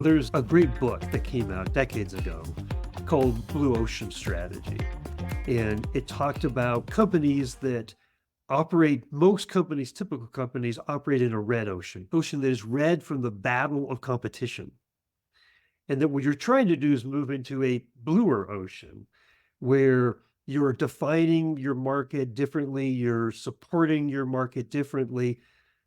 There's a great book that came out decades ago called Blue Ocean Strategy. And it talked about companies that operate, most companies, typical companies, operate in a red ocean that is red from the battle of competition. And that what you're trying to do is move into a bluer ocean where you're defining your market differently, you're supporting your market differently.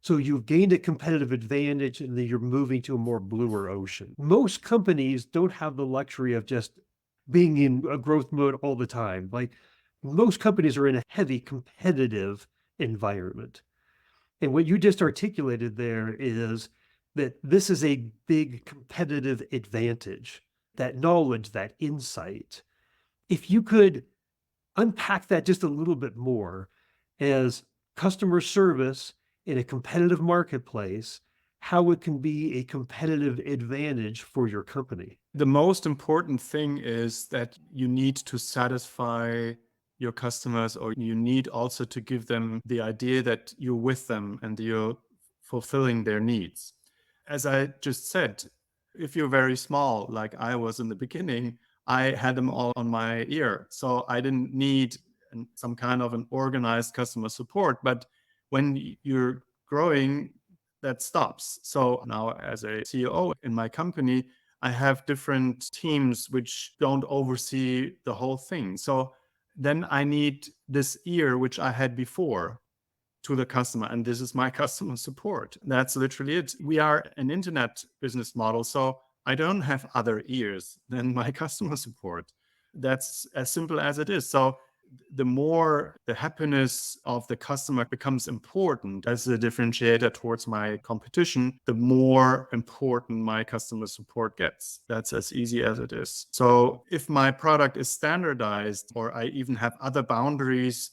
So you've gained a competitive advantage and then you're moving to a more bluer ocean. Most companies don't have the luxury of just being in a growth mode all the time. Like most companies are in a heavy competitive environment. And what you just articulated there is that this is a big competitive advantage, that knowledge, that insight. If you could unpack that just a little bit more as customer service in a competitive marketplace, how it can be a competitive advantage for your company. The most important thing is that you need to satisfy your customers, or you need also to give them the idea that you're with them and you're fulfilling their needs. As I just said, if you're very small, like I was in the beginning, I had them all on my ear. So I didn't need some kind of an organized customer support. But when you're growing, that stops. So now, as a CEO in my company, I have different teams which don't oversee the whole thing. So then I need this ear, which I had before, to the customer. And this is my customer support. That's literally it. We are an internet business model. So I don't have other ears than my customer support. That's as simple as it is. So the more the happiness of the customer becomes important as a differentiator towards my competition, the more important my customer support gets. That's as easy as it is. So if my product is standardized, or I even have other boundaries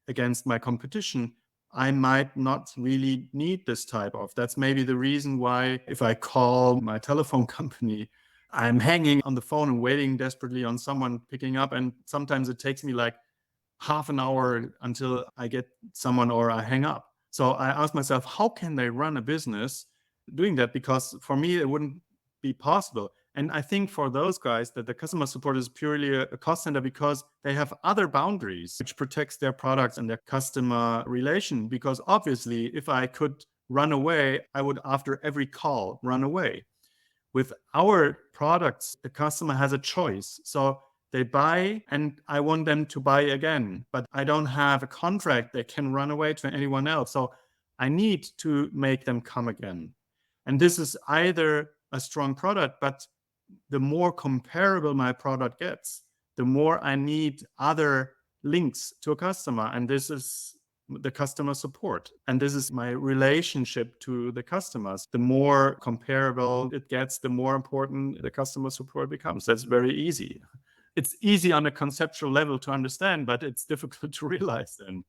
against my competition, I might not really need this type of. That's maybe the reason why if I call my telephone company, I'm hanging on the phone and waiting desperately on someone picking up. And sometimes it takes me like half an hour until I get someone or I hang up. So I ask myself, how can they run a business doing that? Because for me, it wouldn't be possible. And I think for those guys that the customer support is purely a cost center because they have other boundaries which protects their products and their customer relation. Because obviously, if I could run away, I would, after every call, run away. With our products, the customer has a choice. So they buy and I want them to buy again, but I don't have a contract they can run away to anyone else. So I need to make them come again. And this is either a strong product, but the more comparable my product gets, the more I need other links to a customer. And this is the customer support. And this is my relationship to the customers. The more comparable it gets, the more important the customer support becomes. That's very easy. It's easy on a conceptual level to understand, but it's difficult to realize then.